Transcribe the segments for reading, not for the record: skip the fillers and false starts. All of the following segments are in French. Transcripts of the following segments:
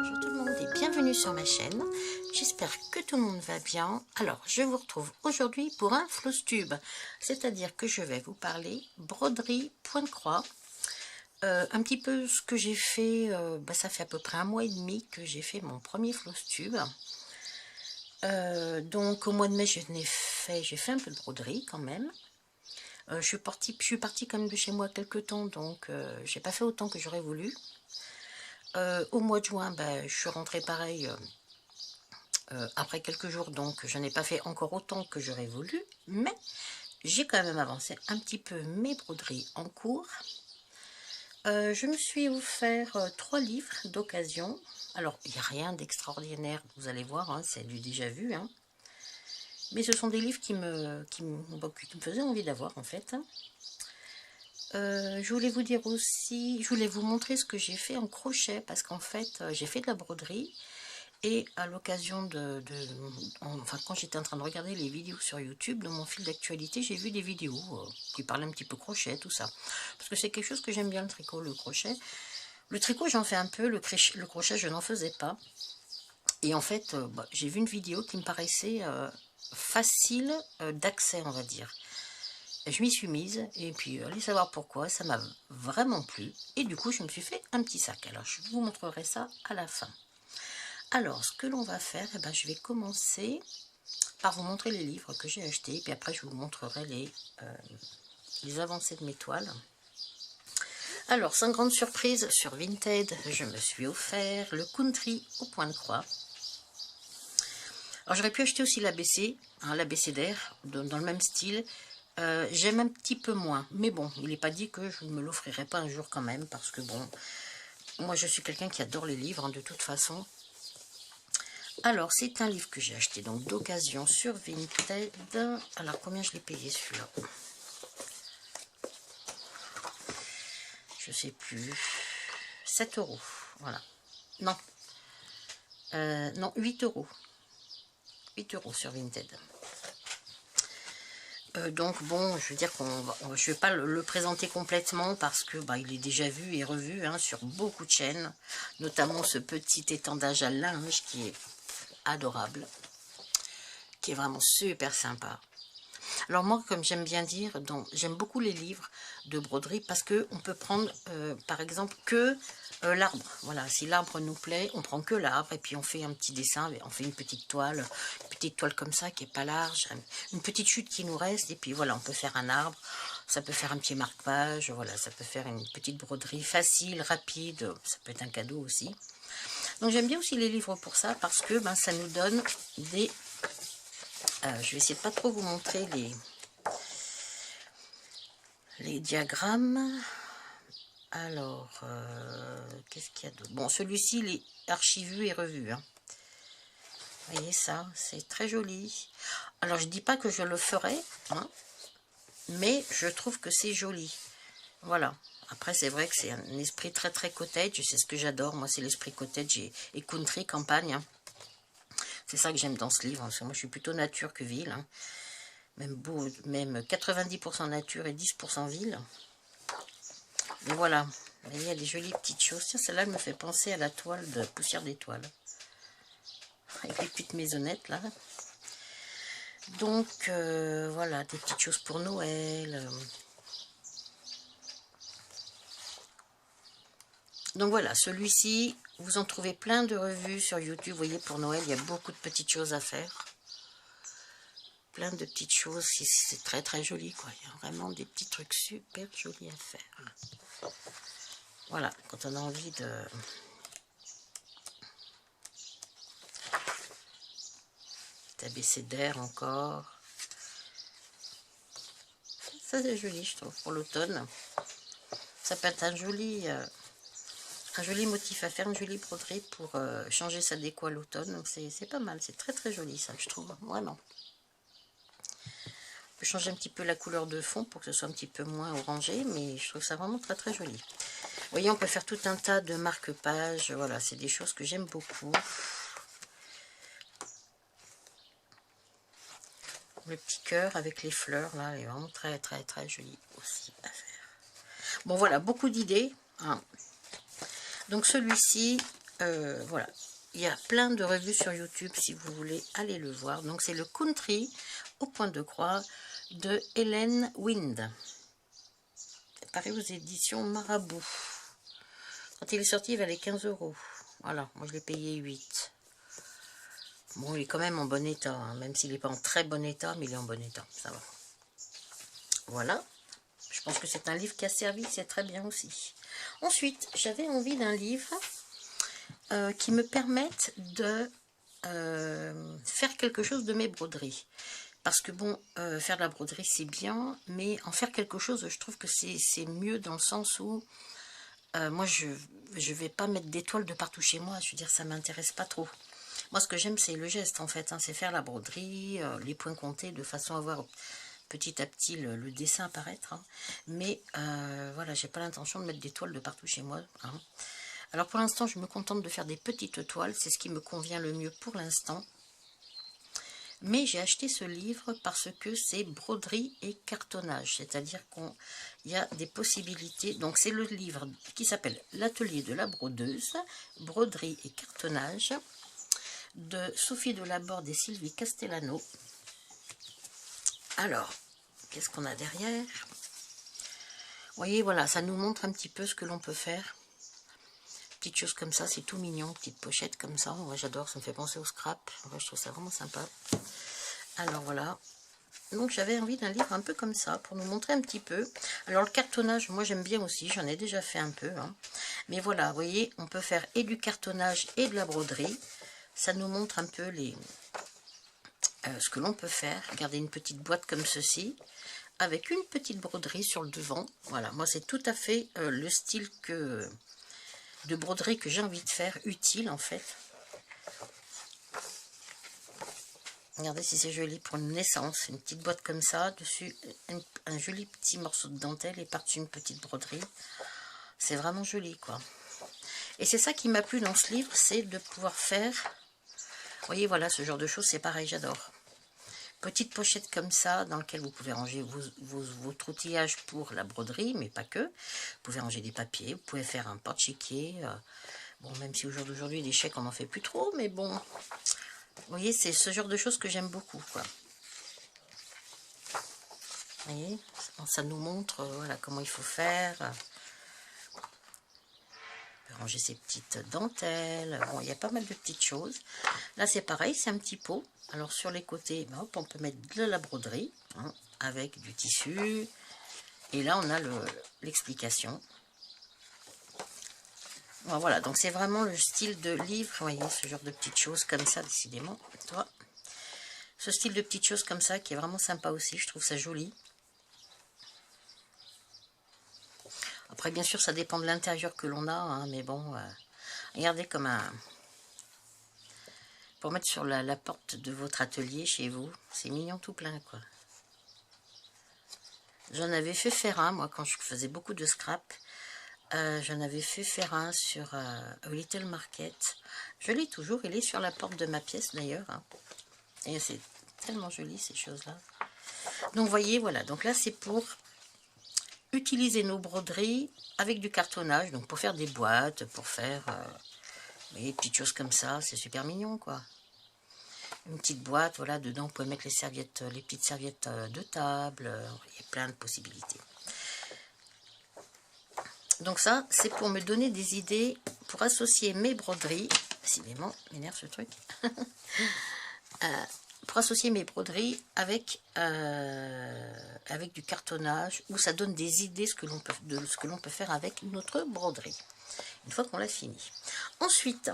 Bonjour tout le monde et bienvenue sur ma chaîne. J'espère que tout le monde va bien. Alors, je vous retrouve aujourd'hui pour un Flosstube, c'est-à-dire que je vais vous parler broderie point de croix. Un petit peu ce que j'ai fait, ça fait à peu près 1 mois et demi que j'ai fait mon premier Flosstube. Donc au mois de mai, j'ai fait un peu de broderie quand même. Je suis partie quand même de chez moi quelques temps, donc j'ai pas fait autant que j'aurais voulu. Au mois de juin, je suis rentrée pareil après quelques jours, donc je n'ai pas fait encore autant que j'aurais voulu, mais j'ai quand même avancé un petit peu mes broderies en cours. Je me suis offert 3 livres d'occasion. Alors, il n'y a rien d'extraordinaire, vous allez voir, hein, c'est du déjà vu. Hein. Mais ce sont des livres qui me faisaient envie d'avoir, en fait. Je voulais vous dire aussi, je voulais vous montrer ce que j'ai fait en crochet, parce qu'en fait, j'ai fait de la broderie. Et à l'occasion quand j'étais en train de regarder les vidéos sur YouTube, dans mon fil d'actualité, j'ai vu des vidéos qui parlaient un petit peu crochet, tout ça. Parce que c'est quelque chose que j'aime bien, le tricot, le crochet. Le tricot, j'en fais un peu, le crochet, je n'en faisais pas. Et en fait, j'ai vu une vidéo qui me paraissait facile d'accès, on va dire. Et je m'y suis mise, et puis allez savoir pourquoi, ça m'a vraiment plu. Et du coup, je me suis fait un petit sac. Alors, je vous montrerai ça à la fin. Alors, ce que l'on va faire, je vais commencer par vous montrer les livres que j'ai achetés, puis après je vous montrerai les avancées de mes toiles. Alors, sans grande surprise, sur Vinted, je me suis offert le Country au point de croix. Alors, j'aurais pu acheter aussi l'ABC, hein, l'abécédaire, dans le même style. J'aime un petit peu moins, mais bon, il n'est pas dit que je ne me l'offrirai pas un jour quand même, parce que bon, moi je suis quelqu'un qui adore les livres, hein, de toute façon. Alors, c'est un livre que j'ai acheté donc d'occasion sur Vinted. Alors, combien je l'ai payé celui-là? Je sais plus. 7 €. Voilà. Non. Non, 8 €. 8 € sur Vinted. Donc, bon, je veux dire je ne vais pas le présenter complètement parce que il est déjà vu et revu hein, sur beaucoup de chaînes. Notamment ce petit étendage à linge qui est adorable. Qui est vraiment super sympa. Alors moi, comme j'aime bien dire, j'aime beaucoup les livres de broderie parce que on peut prendre, par exemple, que l'arbre. Voilà, si l'arbre nous plaît, on prend que l'arbre et puis on fait un petit dessin, on fait une petite toile comme ça qui est pas large, une petite chute qui nous reste et puis voilà, on peut faire un arbre. Ça peut faire un petit marque-page, voilà, ça peut faire une petite broderie facile, rapide. Ça peut être un cadeau aussi. Donc j'aime bien aussi les livres pour ça parce que ça nous donne des je vais essayer de pas trop vous montrer les diagrammes. Alors, qu'est-ce qu'il y a d'autre? Bon, celui-ci, il est archivu et revu. Hein. Vous voyez ça? C'est très joli. Alors, je dis pas que je le ferai, hein, mais je trouve que c'est joli. Voilà. Après, c'est vrai que c'est un esprit très très cottage. C'est ce que j'adore. Moi, c'est l'esprit cottage et country, campagne. Hein. C'est ça que j'aime dans ce livre. Parce que moi, je suis plutôt nature que ville. Hein. Même 90% nature et 10% ville. Et voilà, il y a des jolies petites choses. Tiens, celle-là, elle me fait penser à la toile de Poussière d'étoiles. Avec les petites maisonnettes, là. Donc, voilà, des petites choses pour Noël. Donc voilà, celui-ci, vous en trouvez plein de revues sur YouTube. Vous voyez, pour Noël, il y a beaucoup de petites choses à faire. Plein de petites choses, c'est très très joli quoi. Il y a vraiment des petits trucs super jolis à faire. Voilà, quand on a envie de... abécédaire encore. Ça c'est joli je trouve pour l'automne. Ça peut être un joli motif à faire, une jolie broderie pour changer sa déco à l'automne. Donc c'est pas mal, c'est très très joli ça je trouve, vraiment. On peut changer un petit peu la couleur de fond pour que ce soit un petit peu moins orangé, mais je trouve ça vraiment très très joli. Vous voyez, on peut faire tout un tas de marque-pages, voilà, c'est des choses que j'aime beaucoup. Le petit cœur avec les fleurs, là, est vraiment très très très joli aussi à faire. Bon voilà, beaucoup d'idées. Hein. Donc celui-ci, voilà. Il y a plein de revues sur YouTube si vous voulez aller le voir. Donc c'est le Country au point de croix de Hélène Wind. C'est pareil aux éditions Marabout. Quand il est sorti, il valait 15 €. Voilà, moi je l'ai payé 8. Bon, il est quand même en bon état, hein, même s'il n'est pas en très bon état, mais il est en bon état, ça va. Voilà, je pense que c'est un livre qui a servi, c'est très bien aussi. Ensuite, j'avais envie d'un livre qui me permette de faire quelque chose de mes broderies. Parce que bon, faire de la broderie c'est bien, mais en faire quelque chose, je trouve que c'est mieux dans le sens où moi je vais pas mettre des toiles de partout chez moi, je veux dire ça m'intéresse pas trop. Moi ce que j'aime c'est le geste en fait, hein, c'est faire la broderie, les points comptés de façon à voir petit à petit le dessin apparaître. Hein. Mais voilà, j'ai pas l'intention de mettre des toiles de partout chez moi. Hein. Alors pour l'instant je me contente de faire des petites toiles, c'est ce qui me convient le mieux pour l'instant. Mais j'ai acheté ce livre parce que c'est broderie et cartonnage, c'est-à-dire qu'il y a des possibilités. Donc c'est le livre qui s'appelle L'atelier de la brodeuse, broderie et cartonnage, de Sophie Delaborde et Sylvie Castellano. Alors, qu'est-ce qu'on a derrière? Vous voyez, voilà, ça nous montre un petit peu ce que l'on peut faire. Petites choses comme ça, c'est tout mignon, petite pochette comme ça. Moi j'adore, ça me fait penser au scrap. Moi, je trouve ça vraiment sympa. Alors voilà, donc j'avais envie d'un livre un peu comme ça, pour nous montrer un petit peu. Alors le cartonnage, moi j'aime bien aussi, j'en ai déjà fait un peu. Hein. Mais voilà, vous voyez, on peut faire et du cartonnage et de la broderie. Ça nous montre un peu ce que l'on peut faire. Regardez une petite boîte comme ceci, avec une petite broderie sur le devant. Voilà, moi c'est tout à fait le style de broderie que j'ai envie de faire, utile en fait. Regardez si c'est joli pour une naissance, une petite boîte comme ça, dessus un joli petit morceau de dentelle et par-dessus une petite broderie. C'est vraiment joli quoi. Et c'est ça qui m'a plu dans ce livre, c'est de pouvoir faire, vous voyez voilà, ce genre de choses, c'est pareil, j'adore. Petite pochette comme ça, dans laquelle vous pouvez ranger votre outillage pour la broderie, mais pas que. Vous pouvez ranger des papiers, vous pouvez faire un porte-chéquier. Bon, même si au jour d'aujourd'hui, des chèques, on n'en fait plus trop, mais bon... Vous voyez, c'est ce genre de choses que j'aime beaucoup, quoi. Vous voyez, ça nous montre voilà, comment il faut faire. On peut ranger ses petites dentelles. Bon, il y a pas mal de petites choses. Là, c'est pareil, c'est un petit pot. Alors, sur les côtés, ben, hop, on peut mettre de la broderie, hein, avec du tissu. Et là, on a l'explication. Voilà, donc c'est vraiment le style de livre. Vous voyez, ce genre de petites choses comme ça, décidément. Toi. Ce style de petites choses comme ça qui est vraiment sympa aussi, je trouve ça joli. Après bien sûr ça dépend de l'intérieur que l'on a, hein, mais bon, regardez comme un... Pour mettre sur la porte de votre atelier chez vous, c'est mignon tout plein quoi. J'en avais fait faire un, moi quand je faisais beaucoup de scrap, j'en avais fait faire un sur Little Market. Je l'ai toujours, il est sur la porte de ma pièce d'ailleurs. Hein. Et c'est tellement joli ces choses-là. Donc vous voyez, voilà, donc là c'est pour utiliser nos broderies avec du cartonnage, donc pour faire des boîtes, pour faire des petites choses comme ça, c'est super mignon quoi. Une petite boîte, voilà, dedans vous pouvez mettre les serviettes, les petites serviettes de table, il y a plein de possibilités. Donc ça, c'est pour me donner des idées, pour associer mes broderies, décidément, m'énerve ce truc, pour associer mes broderies avec du cartonnage, où ça donne des idées de ce que l'on peut faire avec notre broderie, une fois qu'on l'a fini. Ensuite,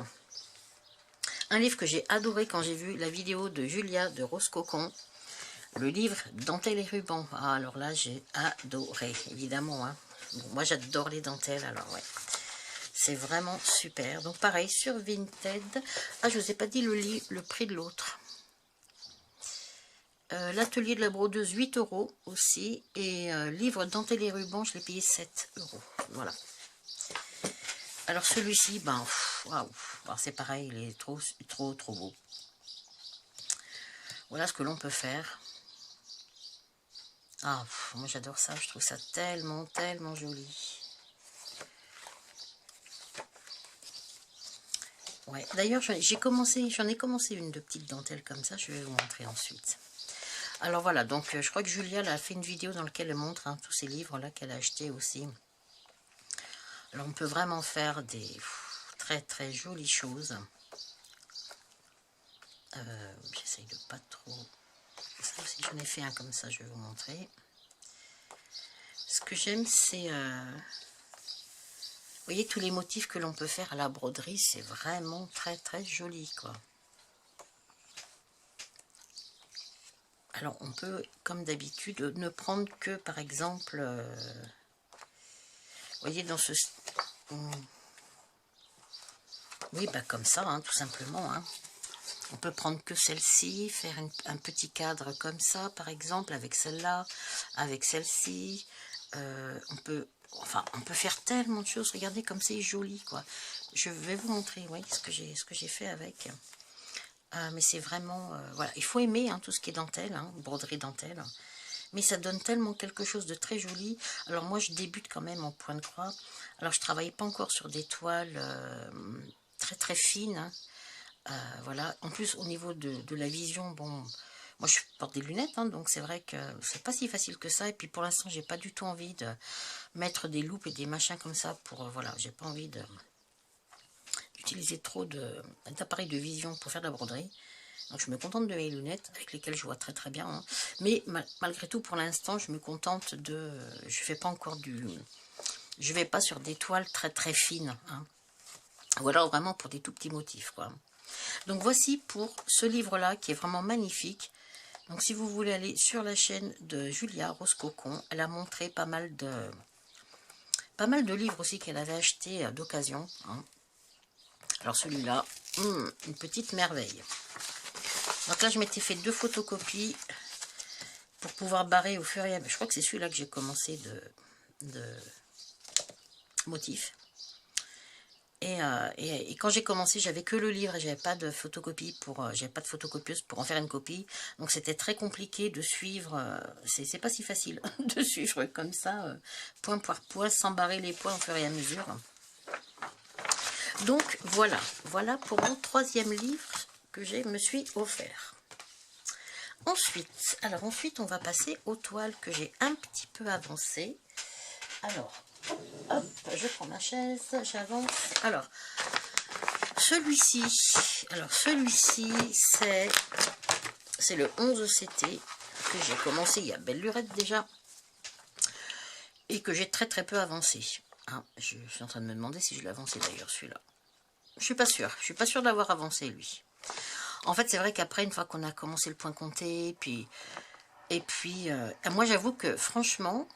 un livre que j'ai adoré quand j'ai vu la vidéo de Julia de Rose Cocon, le livre Dentelles et rubans. Ah, alors là, j'ai adoré, évidemment. Hein. Bon, moi, j'adore les dentelles, alors ouais. C'est vraiment super. Donc pareil, sur Vinted. Ah, je ne vous ai pas dit le prix de l'autre. L'atelier de la brodeuse, 8 € aussi. Et livre dentelle et ruban, je l'ai payé 7 €. Voilà. Alors celui-ci, ben, waouh, c'est pareil, il est trop beau. Voilà ce que l'on peut faire. Ah, moi j'adore ça, je trouve ça tellement joli. Ouais. D'ailleurs, j'en ai commencé une de petite dentelle comme ça, je vais vous montrer ensuite. Alors voilà, donc je crois que Julia elle a fait une vidéo dans laquelle elle montre tous ces livres-là qu'elle a achetés aussi. Alors on peut vraiment faire des très très jolies choses. J'essaye de pas trop... Ça aussi, j'en ai fait un comme ça, je vais vous montrer. Ce que j'aime, c'est... vous voyez, tous les motifs que l'on peut faire à la broderie, c'est vraiment très très joli, quoi. Alors, on peut, comme d'habitude, ne prendre que, par exemple... vous voyez, dans ce... Oui, bah comme ça, hein, tout simplement, hein. On peut prendre que celle-ci, faire un petit cadre comme ça, par exemple, avec celle-là, avec celle-ci. On peut faire tellement de choses. Regardez comme c'est joli, quoi. Je vais vous montrer, oui, ce que j'ai fait avec. Mais c'est vraiment, voilà, il faut aimer tout ce qui est dentelle, broderie dentelle. Mais ça donne tellement quelque chose de très joli. Alors moi, je débute quand même en point de croix. Alors je travaille pas encore sur des toiles très très fines. Voilà, en plus au niveau de la vision, bon, moi je porte des lunettes, donc c'est vrai que c'est pas si facile que ça, et puis pour l'instant j'ai pas du tout envie de mettre des loupes et des machins comme ça pour, voilà, j'ai pas envie d'utiliser trop d'appareils de vision pour faire de la broderie, donc je me contente de mes lunettes avec lesquelles je vois très très bien, mais malgré tout pour l'instant je me contente je fais pas encore je vais pas sur des toiles très très fines, ou alors vraiment pour des tout petits motifs, quoi. Donc voici pour ce livre-là qui est vraiment magnifique. Donc si vous voulez aller sur la chaîne de Julia Rose Cocon, elle a montré pas mal de livres aussi qu'elle avait achetés d'occasion. Alors celui-là, une petite merveille. Donc là je m'étais fait 2 photocopies pour pouvoir barrer au fur et à mesure. Je crois que c'est celui-là que j'ai commencé de motif. Et quand j'ai commencé, j'avais que le livre et j'avais pas de photocopie j'avais pas de photocopieuse pour en faire une copie. Donc c'était très compliqué de suivre. C'est pas si facile de suivre comme ça, point par point, sans barrer les points au fur et à mesure. Donc voilà pour mon 3e livre que je me suis offert. Ensuite, on va passer aux toiles que j'ai un petit peu avancées. Alors, hop, je prends ma chaise, j'avance. Alors, celui-ci, c'est le 11 CT que j'ai commencé il y a belle lurette déjà et que j'ai très très peu avancé. Je suis en train de me demander si je l'ai avancé d'ailleurs celui-là. Je suis pas sûre de l'avoir avancé lui. En fait, c'est vrai qu'après, une fois qu'on a commencé le point compté, et puis moi j'avoue que franchement,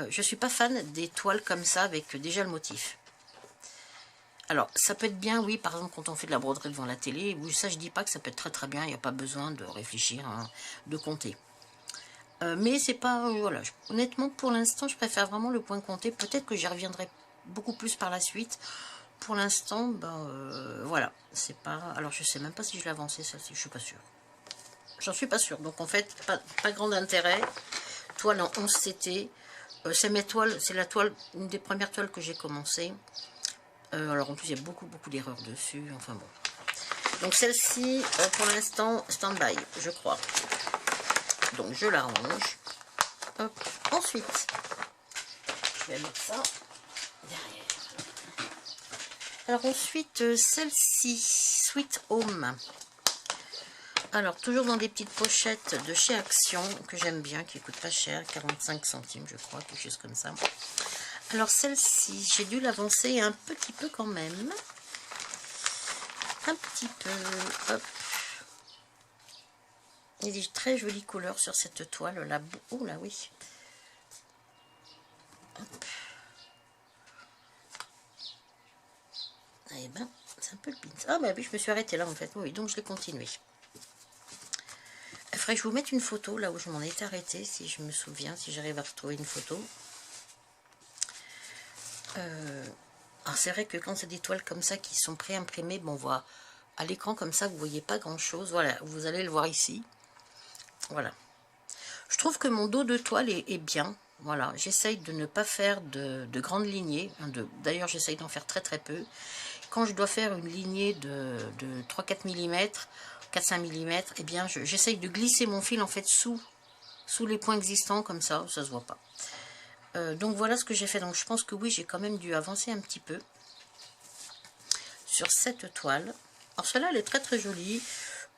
je suis pas fan des toiles comme ça avec déjà le motif. Alors, ça peut être bien, oui, par exemple, quand on fait de la broderie devant la télé, oui, ça, je dis pas que ça peut être très très bien, il n'y a pas besoin de réfléchir, de compter. Mais c'est pas, voilà, honnêtement, pour l'instant, je préfère vraiment le point compté. Peut-être que j'y reviendrai beaucoup plus par la suite. Pour l'instant, voilà, c'est pas... Alors, je sais même pas si je l'ai avancé, ça, je suis pas sûre. J'en suis pas sûre, donc en fait, pas grand intérêt. Toile en 11 CT, c'est mes toiles, c'est la toile, une des premières toiles que j'ai commencé. Alors en plus il y a beaucoup d'erreurs dessus, enfin bon. Donc celle-ci, pour l'instant, stand-by, je crois. Donc je la range. Hop. Ensuite, je vais mettre ça derrière. Alors ensuite, celle-ci, Sweet Home. Alors toujours dans des petites pochettes de chez Action, que j'aime bien, qui coûtent pas cher, 45 centimes je crois, quelque chose comme ça. Alors celle-ci, j'ai dû l'avancer un petit peu quand même. Un petit peu. Hop. Il y a des très jolies couleurs sur cette toile là. Oh là oui. Hop. Eh ben, c'est un peu le pin. Ah bah oui, je me suis arrêtée là en fait. Oui, donc je l'ai continué. Il faudrait que je vous mette une photo là où je m'en étais arrêtée, si je me souviens, si j'arrive à retrouver une photo. Alors c'est vrai que quand c'est des toiles comme ça qui sont pré-imprimées, bon, on voit à l'écran comme ça, vous voyez pas grand chose. Voilà, vous allez le voir ici. Voilà. Je trouve que mon dos de toile est bien. Voilà, j'essaye de ne pas faire de grandes lignées. D'ailleurs, j'essaye d'en faire très très peu. Quand je dois faire une lignée de 3-4 mm, 4-5 mm, eh bien, j'essaye de glisser mon fil en fait sous les points existants, comme ça se voit pas. Donc voilà ce que j'ai fait. Donc je pense que oui, j'ai quand même dû avancer un petit peu sur cette toile. Alors celle-là, elle est très très jolie.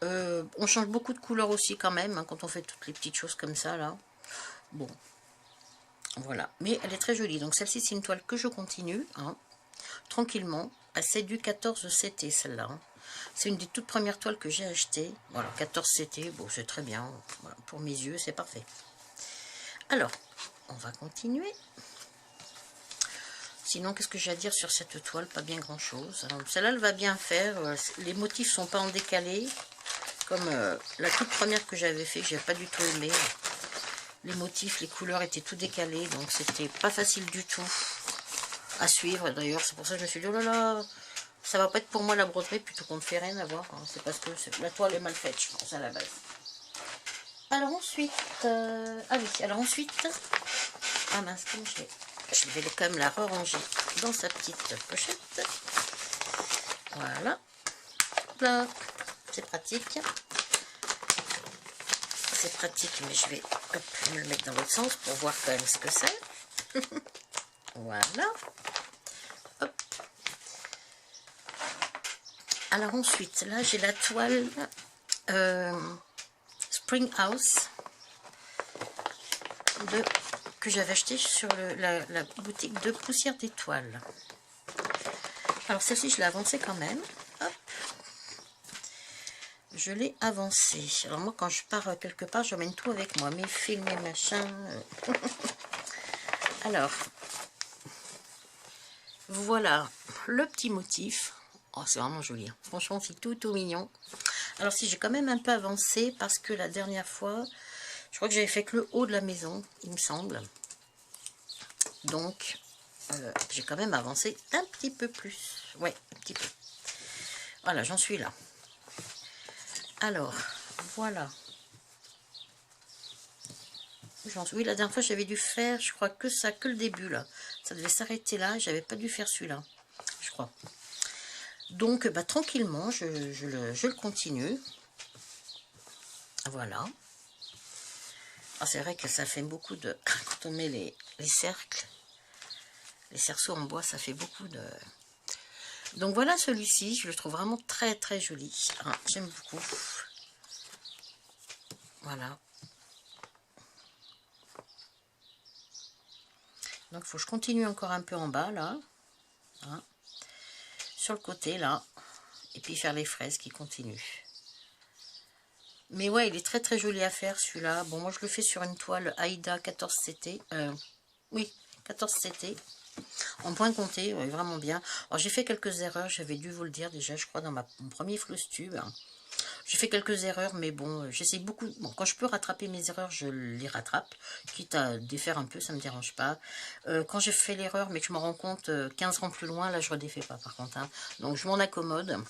On change beaucoup de couleurs aussi quand même, hein, quand on fait toutes les petites choses comme ça là. Bon, voilà. Mais elle est très jolie. Donc celle-ci, c'est une toile que je continue, hein, tranquillement. C'est du 14 CT celle-là. Hein. C'est une des toutes premières toiles que j'ai achetées. Voilà, 14 CT, bon c'est très bien. Voilà, pour mes yeux, c'est parfait. Alors, on va continuer. Sinon, qu'est-ce que j'ai à dire sur cette toile? Pas bien grand-chose. Celle-là, elle va bien faire. Les motifs sont pas en décalé. Comme la toute première que j'avais fait, j'ai pas du tout aimé. Les motifs, les couleurs étaient tout décalés. Donc, c'était pas facile du tout à suivre. D'ailleurs, c'est pour ça que je me suis dit, oh là là, ça va pas être pour moi la broderie, plutôt qu'on ne fait rien à voir. Hein. C'est parce que la toile est mal faite, je pense, à la base. Alors ensuite, ah oui, alors ensuite, ah mince, comment je vais quand même la ranger dans sa petite pochette. Voilà. Là, c'est pratique. C'est pratique, mais je vais hop, me le mettre dans l'autre sens pour voir quand même ce que c'est. Voilà. Hop. Alors ensuite, là, j'ai la toile Spring House que j'avais acheté sur la boutique de Poussière d'étoiles. Alors celle-ci, je l'ai avancée quand même. Hop. Je l'ai avancée. Alors moi, quand je pars quelque part, j'emmène tout avec moi. Mes films, mes machins. Alors, voilà le petit motif. Oh, c'est vraiment joli. Hein. Franchement, c'est tout mignon. Alors si j'ai quand même un peu avancé, parce que la dernière fois, je crois que j'avais fait que le haut de la maison, il me semble. Donc, j'ai quand même avancé un petit peu plus. Ouais, un petit peu. Voilà, j'en suis là. Alors, voilà. Oui, la dernière fois, j'avais dû faire, je crois que ça, que le début, là. Ça devait s'arrêter là, j'avais pas dû faire celui-là, je crois. Donc, bah, tranquillement, je le continue. Voilà. Ah, c'est vrai que ça fait beaucoup de... Quand on met les cercles, les cerceaux en bois, ça fait beaucoup de... Donc voilà celui-ci, je le trouve vraiment très joli. Ah, j'aime beaucoup. Voilà. Donc il faut que je continue encore un peu en bas là. Hein, sur le côté là. Et puis faire les fraises qui continuent. Mais ouais, il est très joli à faire celui-là. Bon, moi je le fais sur une toile Aïda 14 CT. Oui, 14 CT. En point compté, ouais, vraiment bien. Alors j'ai fait quelques erreurs, j'avais dû vous le dire déjà, je crois, dans mon premier floss tube. J'ai fait quelques erreurs, mais bon, j'essaie beaucoup. Bon, quand je peux rattraper mes erreurs, je les rattrape. Quitte à défaire un peu, ça ne me dérange pas. Quand j'ai fait l'erreur, mais que je me rends compte 15 rangs plus loin, là je redéfais pas par contre. Hein. Donc je m'en accommode.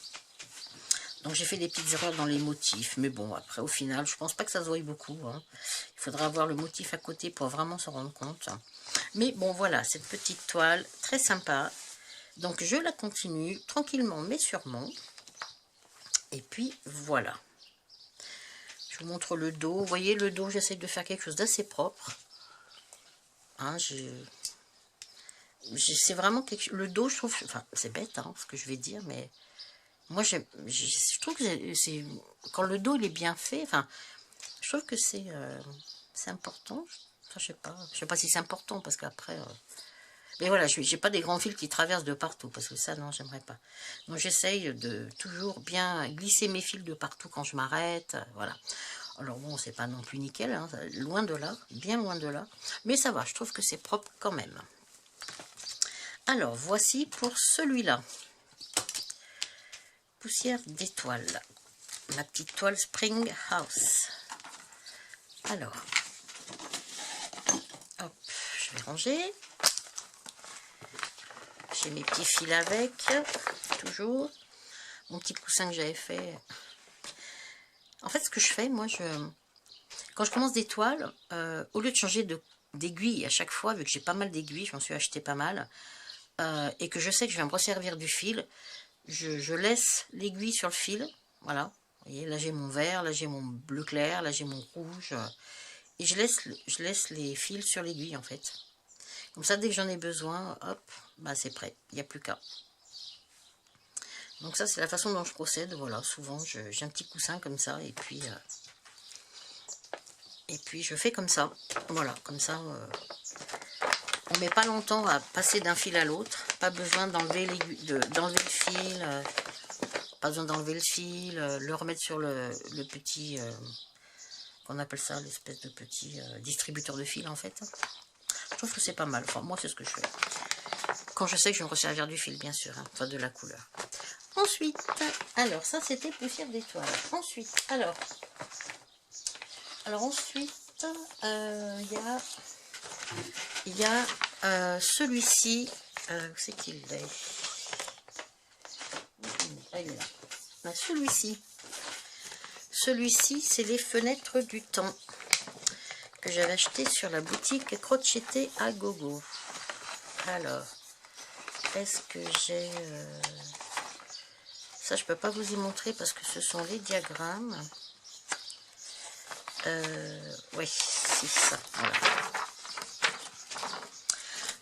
Donc j'ai fait des petites erreurs dans les motifs, mais bon, après au final, je pense pas que ça se voie beaucoup. Hein. Il faudra avoir le motif à côté pour vraiment s'en rendre compte. Mais bon, voilà, cette petite toile, très sympa. Donc je la continue tranquillement, mais sûrement. Et puis voilà. Je vous montre le dos. Vous voyez le dos, j'essaie de faire quelque chose d'assez propre. Hein, c'est vraiment quelque chose. Le dos, je trouve, enfin, c'est bête, hein, ce que je vais dire, mais moi, je trouve que c'est quand le dos il est bien fait. Enfin, je trouve que c'est important. Enfin, je sais pas si c'est important parce qu'après. Mais voilà, j'ai pas des grands fils qui traversent de partout parce que ça, non, j'aimerais pas. Donc j'essaye de toujours bien glisser mes fils de partout quand je m'arrête. Voilà. Alors bon, c'est pas non plus nickel, hein, loin de là, bien loin de là. Mais ça va, je trouve que c'est propre quand même. Alors, voici pour celui-là. Poussière d'étoiles. Ma petite toile Spring House. Alors, hop, je vais ranger. J'ai mes petits fils avec, toujours. Mon petit coussin que j'avais fait. En fait, ce que je fais, moi, quand je commence des toiles, au lieu de changer de d'aiguilles à chaque fois, vu que j'ai pas mal d'aiguilles, j'en suis acheté pas mal, et que je sais que je vais me resservir du fil, je laisse l'aiguille sur le fil, voilà. Vous voyez, là j'ai mon vert, là j'ai mon bleu clair, là j'ai mon rouge, et je laisse les fils sur l'aiguille en fait. Comme ça, dès que j'en ai besoin, hop, bah c'est prêt, il n'y a plus qu'à. Donc ça, c'est la façon dont je procède, voilà, souvent j'ai un petit coussin comme ça, et puis je fais comme ça, voilà, comme ça, on met pas longtemps à passer d'un fil à l'autre, pas besoin d'enlever le fil, pas besoin d'enlever le fil, le remettre sur le petit, qu'on appelle ça, l'espèce de petit distributeur de fil en fait. Je trouve que c'est pas mal, enfin moi c'est ce que je fais. Quand je sais que je vais me resservir du fil bien sûr, hein, enfin de la couleur. Ensuite, alors ça c'était poussière d'étoile. Ensuite, alors ensuite, il y a celui-ci, où c'est qu'il est? Ah, il est là. Ah, celui-ci, c'est les fenêtres du temps que j'avais acheté sur la boutique Crocheté à Gogo. Alors, est-ce que j'ai... Ça, je peux pas vous y montrer parce que ce sont les diagrammes. Oui, c'est ça, voilà.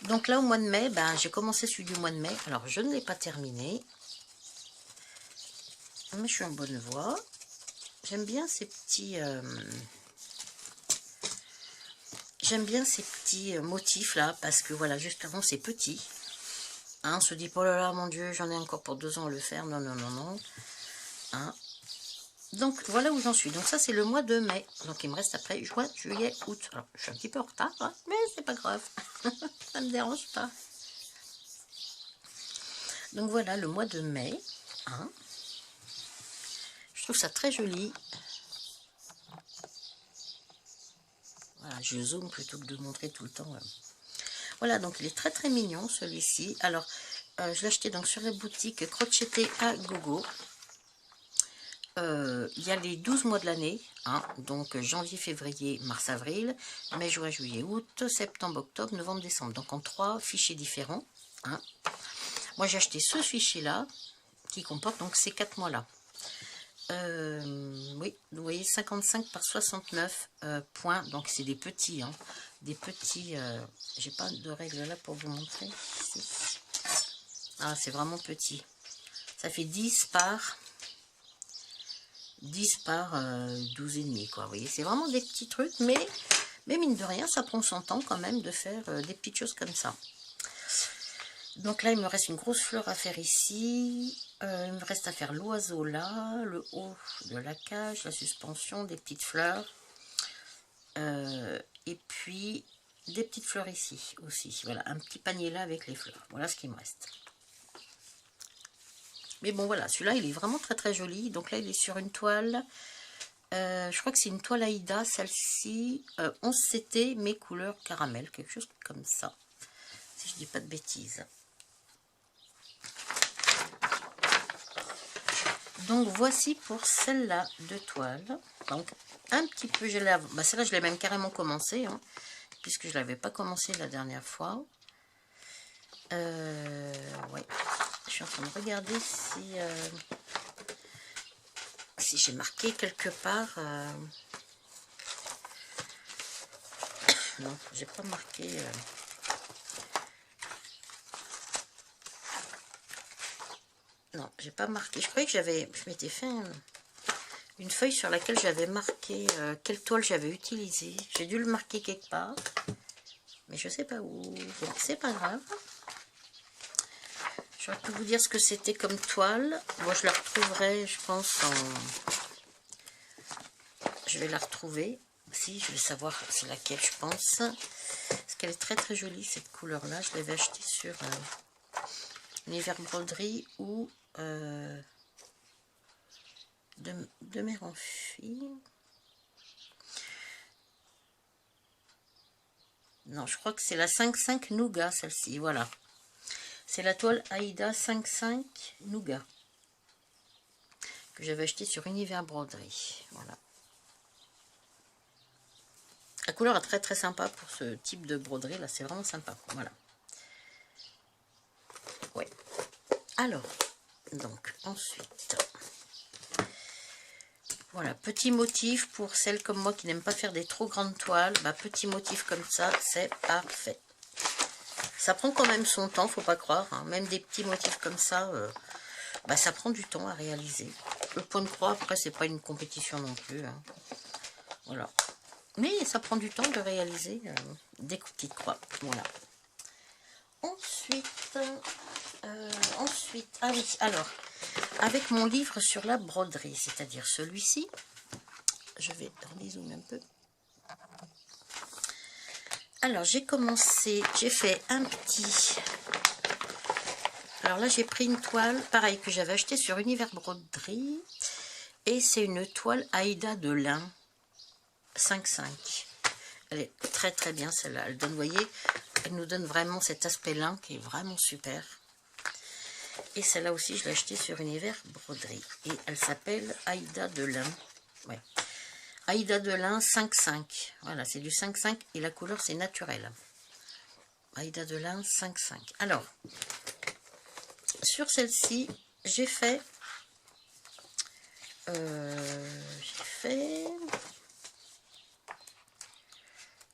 Donc là, au mois de mai, ben, j'ai commencé celui du mois de mai. Alors, je ne l'ai pas terminé. Mais je suis en bonne voie. J'aime bien ces petits... J'aime bien ces petits motifs là, parce que voilà, justement, c'est petit. Hein, on se dit, oh là là, mon Dieu, j'en ai encore pour 2 ans à le faire. Non, non, non, non. Hein. Donc, voilà où j'en suis. Donc, ça, c'est le mois de mai. Donc, il me reste après juin, juillet, août. Alors, je suis un petit peu en retard, hein, mais c'est pas grave. Ça ne me dérange pas. Donc, voilà, le mois de mai. Hein. Je trouve ça très joli. Voilà, je zoome plutôt que de montrer tout le temps. Voilà, donc il est très très mignon celui-ci. Alors, je l'ai acheté donc sur la boutique Crocheté à Gogo. Il y a les 12 mois de l'année, hein, donc janvier, février, mars, avril, mai, juin, juillet, août, septembre, octobre, novembre, décembre. Donc en 3 fichiers différents. Hein. Moi j'ai acheté ce fichier-là qui comporte donc ces 4 mois-là. Oui, vous voyez 55 par 69 points, donc c'est des petits, hein, des petits, j'ai pas de règle là pour vous montrer, ici. Ah c'est vraiment petit, ça fait 10 par 12 et demi quoi, vous voyez, c'est vraiment des petits trucs, mais mine de rien, ça prend son temps quand même de faire des petites choses comme ça. Donc là, il me reste une grosse fleur à faire ici. Il me reste à faire l'oiseau là, le haut de la cage, la suspension, des petites fleurs. Et puis, des petites fleurs ici aussi. Voilà, un petit panier là avec les fleurs. Voilà ce qui me reste. Mais bon, voilà, celui-là, il est vraiment très très joli. Donc là, il est sur une toile. Je crois que c'est une toile Aïda, celle-ci. 11 CT, mais couleur caramel, quelque chose comme ça. Si je dis pas de bêtises. Donc voici pour celle-là de toile. Donc un petit peu, celle-là je l'ai même carrément commencé, hein, puisque je ne l'avais pas commencé la dernière fois. Ouais. Je suis en train de regarder si j'ai marqué quelque part. Non, j'ai pas marqué. Non, j'ai pas marqué. Je croyais que je m'étais fait une feuille sur laquelle j'avais marqué quelle toile j'avais utilisée. J'ai dû le marquer quelque part, mais je sais pas où. Bon, c'est pas grave. J'aurais pu vous dire ce que c'était comme toile. Moi, je la retrouverai, je pense, je vais la retrouver. Si, je vais savoir c'est laquelle, je pense. Parce qu'elle est très très jolie, cette couleur-là. Je l'avais achetée sur Univers Broderie ou de Mère en Fille. Non, je crois que c'est la 5,5 Nougat, celle-ci, voilà. C'est la toile Aïda 5,5 Nougat que j'avais acheté sur Univers Broderie. Voilà. La couleur est très très sympa pour ce type de broderie là, c'est vraiment sympa. Voilà. Ouais. Alors, donc ensuite, voilà, petit motif pour celles comme moi qui n'aiment pas faire des trop grandes toiles. Bah, petit motif comme ça, c'est parfait. Ça prend quand même son temps, faut pas croire. Hein. Même des petits motifs comme ça, bah, ça prend du temps à réaliser. Le point de croix, après, c'est pas une compétition non plus. Hein. Voilà. Mais ça prend du temps de réaliser des petites croix. Voilà. Ensuite, ah oui, alors, avec mon livre sur la broderie, c'est-à-dire celui-ci, je vais redézoomer un peu. Alors, j'ai fait un petit... Alors là, j'ai pris une toile, pareil, que j'avais acheté sur Univers Broderie, et c'est une toile Aïda de lin 5,5. Elle est très très bien celle-là. Elle donne, vous voyez, elle nous donne vraiment cet aspect lin qui est vraiment super. Et celle-là aussi, je l'ai achetée sur Univers Broderie. Et elle s'appelle Aïda de lin. Ouais. Aïda de lin 5,5. Voilà, c'est du 5,5 et la couleur c'est naturel. Aïda de lin 5,5. Alors, sur celle-ci, j'ai fait...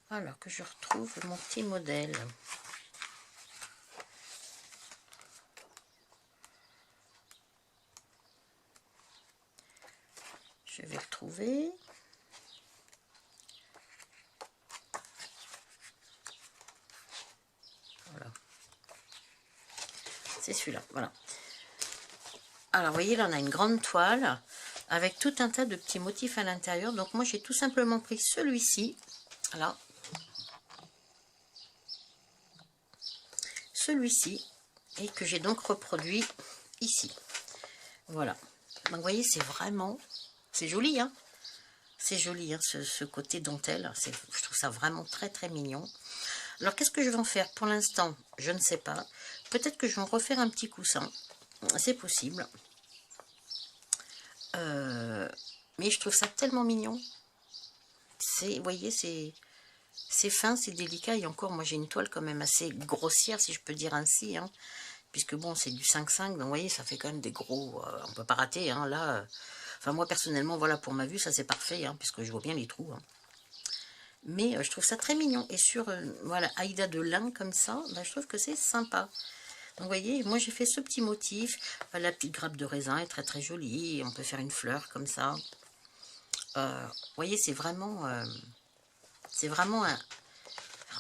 Alors que je retrouve mon petit modèle. Je vais le trouver. Voilà. C'est celui-là, voilà. Alors, vous voyez, là, on a une grande toile avec tout un tas de petits motifs à l'intérieur. Donc, moi, j'ai tout simplement pris celui-ci. Voilà. Celui-ci. Et que j'ai donc reproduit ici. Voilà. Donc, vous voyez, c'est vraiment... C'est joli, hein. C'est joli, hein, ce côté dentelle. Je trouve ça vraiment très, très mignon. Alors, qu'est-ce que je vais en faire? Pour l'instant, je ne sais pas. Peut-être que je vais en refaire un petit coussin. C'est possible. Mais je trouve ça tellement mignon. Vous voyez, c'est fin, c'est délicat. Et encore, moi, j'ai une toile quand même assez grossière, si je peux dire ainsi. Hein, puisque, bon, c'est du 5,5. Donc, vous voyez, ça fait quand même des gros... on ne peut pas rater, hein, là... Enfin, moi, personnellement, voilà, pour ma vue, ça, c'est parfait, hein, puisque je vois bien les trous. Hein. Mais je trouve ça très mignon. Et sur, voilà, Aïda de lin, comme ça, ben, je trouve que c'est sympa. Donc, vous voyez, moi, j'ai fait ce petit motif. La petite grappe de raisin est très, très jolie. On peut faire une fleur comme ça. Vous voyez, c'est vraiment un...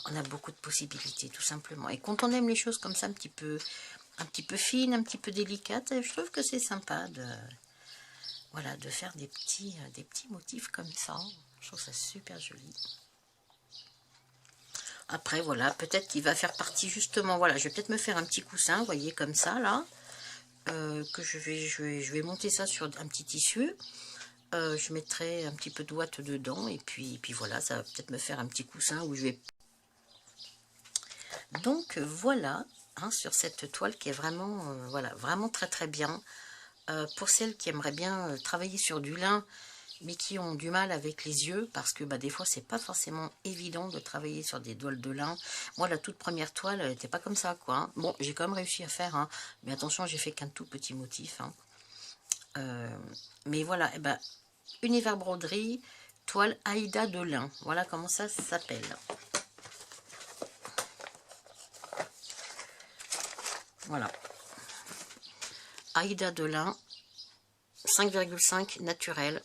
On a beaucoup de possibilités, tout simplement. Et quand on aime les choses comme ça, un petit peu fines, un petit peu délicates, je trouve que c'est sympa de... Voilà, de faire des petits motifs comme ça. Je trouve ça super joli. Après, voilà, peut-être qu'il va faire partie justement, voilà, je vais peut-être me faire un petit coussin, vous voyez, comme ça, là. Que je vais monter ça sur un petit tissu. Je mettrai un petit peu de ouate dedans. Et puis voilà, ça va peut-être me faire un petit coussin où je vais... Donc, voilà, hein, sur cette toile qui est vraiment, voilà, vraiment très très bien. Pour celles qui aimeraient bien travailler sur du lin, mais qui ont du mal avec les yeux, parce que bah, des fois, c'est pas forcément évident de travailler sur des toiles de lin. Moi, la toute première toile, elle n'était pas comme ça, quoi. Hein. Bon, j'ai quand même réussi à faire, hein, mais attention, j'ai fait qu'un tout petit motif. Hein. Mais voilà, eh ben, Univers Broderie, toile Aïda de lin. Voilà comment ça s'appelle. Voilà. Aïda de lin, 5,5 naturel.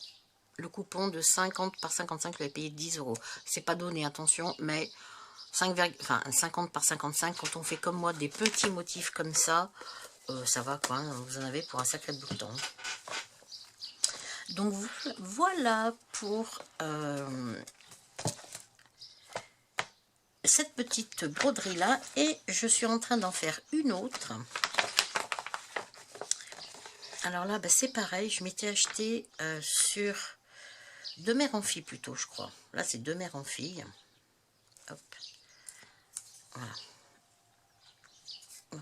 Le coupon de 50 par 55, je l'avais payé 10 €. C'est pas donné, attention, mais 50 par 55, quand on fait comme moi des petits motifs comme ça, ça va quoi, hein, vous en avez pour un sacré bout de temps. Donc voilà pour cette petite broderie là, et je suis en train d'en faire une autre. Alors là, bah, c'est pareil, je m'étais acheté sur De Mère en Fille plutôt, je crois. Là, c'est De Mère en Fille. Hop. Voilà. Hop.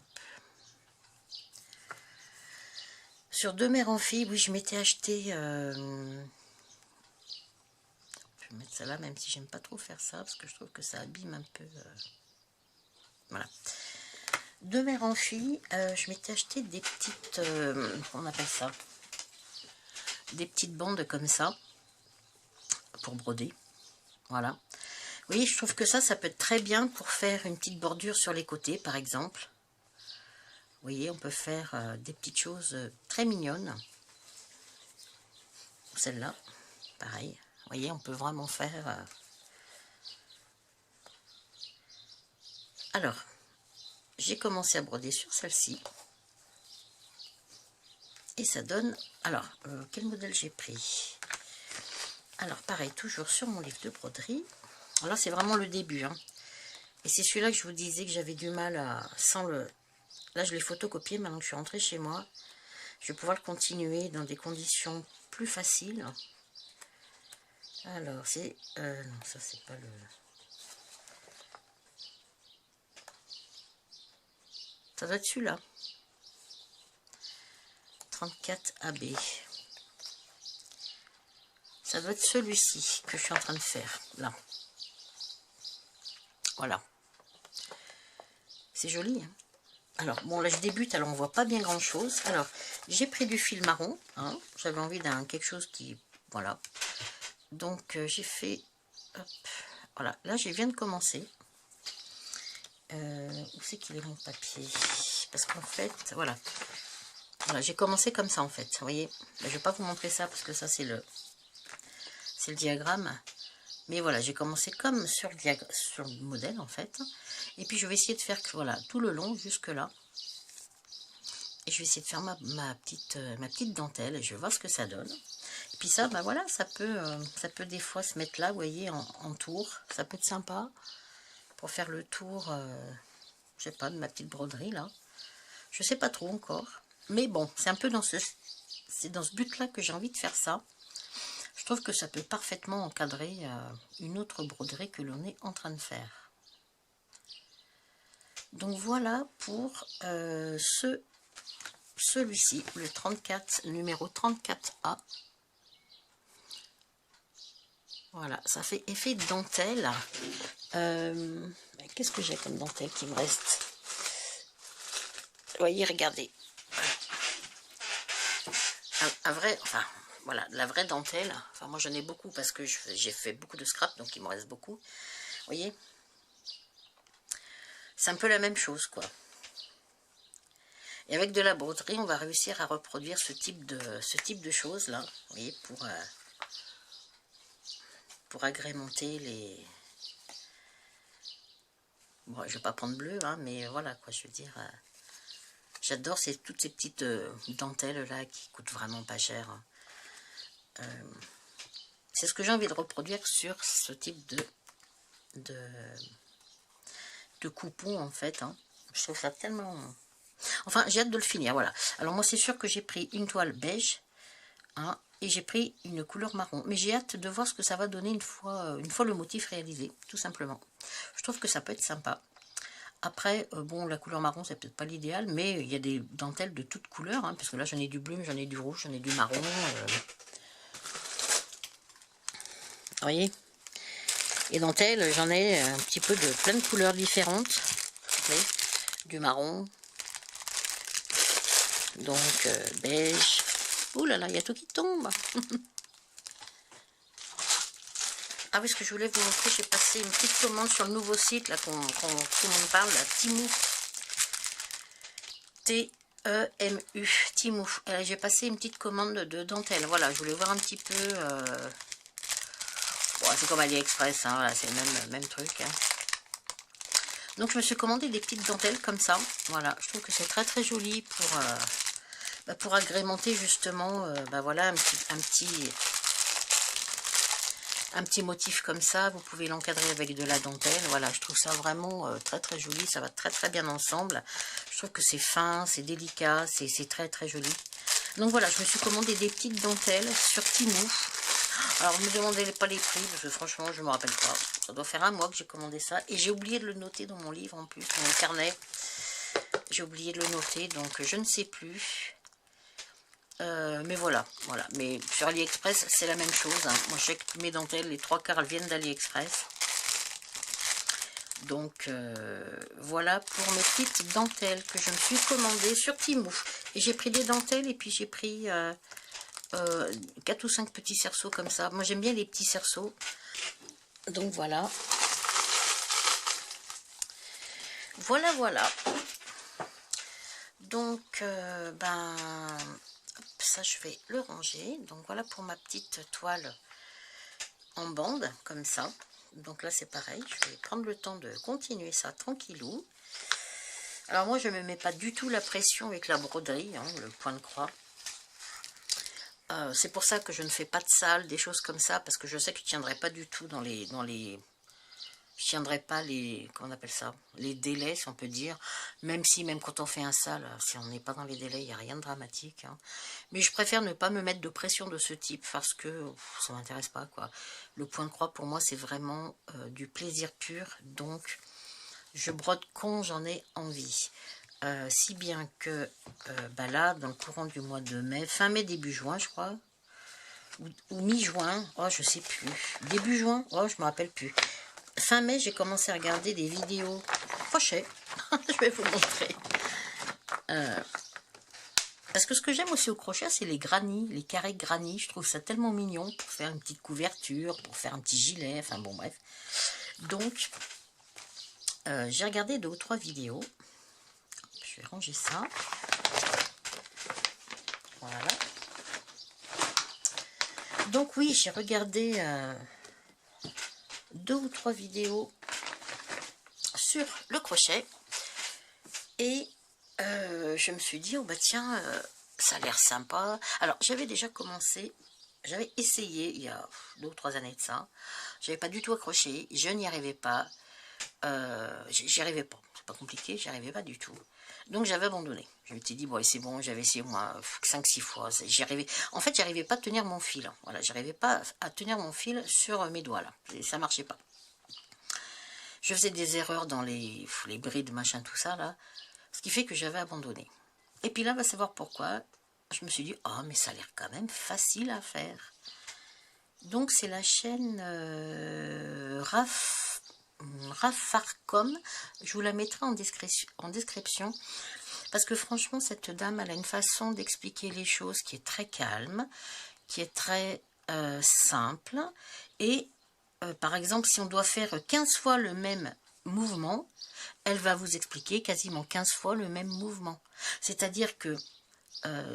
Sur De Mère en Fille, oui, je m'étais acheté... Je vais mettre ça là, même si j'aime pas trop faire ça, parce que je trouve que ça abîme un peu. Voilà. De mère en fille, je m'étais acheté des petites, on appelle ça, des petites bandes comme ça, pour broder. Voilà. Oui, je trouve que ça peut être très bien pour faire une petite bordure sur les côtés, par exemple. Vous voyez, on peut faire des petites choses très mignonnes. Celle-là, pareil. Vous voyez, on peut vraiment faire... Alors, j'ai commencé à broder sur celle-ci. Et ça donne... Alors, quel modèle j'ai pris? Alors, pareil, toujours sur mon livre de broderie. Alors là, c'est vraiment le début. Hein. Et c'est celui-là que je vous disais que j'avais du mal à... Sans le... Là, je l'ai photocopié. Maintenant que je suis rentrée chez moi, je vais pouvoir le continuer dans des conditions plus faciles. Alors, c'est... non, ça, c'est pas le... Ça doit être celui-là. 34 AB. Ça doit être celui-ci que je suis en train de faire, là. Voilà. C'est joli, hein. Alors, bon, là, je débute, alors on voit pas bien grand-chose. Alors, j'ai pris du fil marron, hein. J'avais envie d'un quelque chose qui... Voilà. Donc, j'ai fait... Hop, voilà, là, je viens de commencer. Où c'est qu'il est mon papier? Parce qu'en fait, voilà. Voilà, j'ai commencé comme ça, en fait. Vous voyez, je vais pas vous montrer ça, parce que ça, c'est le diagramme. Mais voilà, j'ai commencé comme sur le modèle, en fait. Et puis, je vais essayer de faire, voilà, tout le long, jusque là. Et je vais essayer de faire ma petite dentelle. Et je vais voir ce que ça donne. Et puis ça, bah voilà, ça peut des fois se mettre là, vous voyez, en tour. Ça peut être sympa pour faire le tour, je sais pas, de ma petite broderie, là. Je sais pas trop encore. Mais bon, c'est un peu dans ce but-là que j'ai envie de faire ça. Je trouve que ça peut parfaitement encadrer une autre broderie que l'on est en train de faire. Donc voilà pour celui-ci, le 34, numéro 34A. Voilà, ça fait effet de dentelle. Qu'est-ce que j'ai comme dentelle qui me reste? Vous voyez, regardez. Un vrai, enfin, voilà, la vraie dentelle. Enfin, moi, j'en ai beaucoup parce que j'ai fait beaucoup de scrap, donc il me reste beaucoup. Vous voyez? C'est un peu la même chose, quoi. Et avec de la broderie, on va réussir à reproduire ce type de choses, là. Vous voyez, pour agrémenter les... Bon, je vais pas prendre bleu, hein, mais voilà, quoi, je veux dire... J'adore toutes ces petites dentelles là qui coûtent vraiment pas cher. C'est ce que j'ai envie de reproduire sur ce type de coupon en fait. Hein. Je trouve ça tellement... Enfin, j'ai hâte de le finir, voilà. Alors moi c'est sûr que j'ai pris une toile beige hein, et j'ai pris une couleur marron. Mais j'ai hâte de voir ce que ça va donner une fois le motif réalisé, tout simplement. Je trouve que ça peut être sympa. Après, bon, la couleur marron, c'est peut-être pas l'idéal, mais il y a des dentelles de toutes couleurs, hein, parce que là, j'en ai du bleu, j'en ai du rouge, j'en ai du marron. Vous voyez? Et dentelles, j'en ai un petit peu de plein de couleurs différentes. Vous voyez? Du marron. Donc, beige. Ouh là là, il y a tout qui tombe. Ah oui, ce que je voulais vous montrer, j'ai passé une petite commande sur le nouveau site, là, tout le monde parle, là, Temu. T-E-M-U, Temu. J'ai passé une petite commande de dentelle. Voilà, je voulais voir un petit peu... Bon, c'est comme AliExpress, hein, voilà, c'est le même truc. Hein. Donc, je me suis commandé des petites dentelles comme ça. Voilà, je trouve que c'est très très joli pour agrémenter justement, voilà, un petit motif comme ça. Vous pouvez l'encadrer avec de la dentelle. Voilà, je trouve ça vraiment très très joli. Ça va très très bien ensemble. Je trouve que c'est fin, c'est délicat, c'est très très joli. Donc voilà, je me suis commandé des petites dentelles sur Temu. Alors, ne me demandez pas les prix, parce que franchement, je ne me rappelle pas. Ça doit faire un mois que j'ai commandé ça. Et j'ai oublié de le noter dans mon livre en plus, dans mon carnet. J'ai oublié de le noter, donc je ne sais plus. Mais voilà. Mais sur AliExpress, c'est la même chose, hein. Moi, je sais que mes dentelles, les 3/4, elles viennent d'AliExpress. Donc, voilà pour mes petites dentelles que je me suis commandées sur Temu. Et j'ai pris des dentelles et puis j'ai pris 4 ou 5 petits cerceaux comme ça. Moi, j'aime bien les petits cerceaux. Donc, voilà. Voilà. Donc, ça, je vais le ranger. Donc, voilà pour ma petite toile en bande, comme ça. Donc là, c'est pareil. Je vais prendre le temps de continuer ça tranquillou. Alors, moi, je ne me mets pas du tout la pression avec la broderie, hein, le point de croix. C'est pour ça que je ne fais pas de salle, des choses comme ça, parce que je sais que je ne tiendrai pas du tout dans les... Je tiendrai pas les... Comment on appelle ça? Les délais, si on peut dire. Même quand on fait un sale, si on n'est pas dans les délais, il n'y a rien de dramatique, hein. Mais je préfère ne pas me mettre de pression de ce type, parce que ça ne m'intéresse pas, quoi. Le point de croix, pour moi, c'est vraiment du plaisir pur. Donc, je brode quand j'en ai envie. Si bien que là, dans le courant du mois de mai, fin mai, début juin, je crois, ou mi-juin, oh, je sais plus, début juin, oh, je me rappelle plus. Fin mai, j'ai commencé à regarder des vidéos crochet. Je vais vous montrer. Parce que ce que j'aime aussi au crochet, c'est les granny, les carrés granny. Je trouve ça tellement mignon pour faire une petite couverture, pour faire un petit gilet, enfin bon, bref. Donc, j'ai regardé 2 ou 3 vidéos. Je vais ranger ça. Voilà. Donc oui, j'ai regardé 2 ou 3 vidéos sur le crochet. Et je me suis dit, oh bah tiens, ça a l'air sympa. Alors, j'avais déjà commencé, j'avais essayé il y a 2 ou 3 années de ça. J'avais pas du tout accroché, je n'y arrivais pas. J'y arrivais pas, c'est pas compliqué, j'y arrivais pas du tout. Donc j'avais abandonné. Je me suis dit, bon, c'est bon, j'avais essayé moi 5-6 fois. En fait, j'arrivais pas à tenir mon fil. Voilà, j'arrivais pas à tenir mon fil sur mes doigts là. Ça marchait pas. Je faisais des erreurs dans les brides, machin, tout ça là. Ce qui fait que j'avais abandonné. Et puis là, on va savoir pourquoi. Je me suis dit, oh, mais ça a l'air quand même facile à faire. Donc, c'est la chaîne Rafarcom. Je vous la mettrai en description. Parce que franchement, cette dame, elle a une façon d'expliquer les choses qui est très calme, qui est très simple. Et, par exemple, si on doit faire 15 fois le même mouvement, elle va vous expliquer quasiment 15 fois le même mouvement. C'est-à-dire que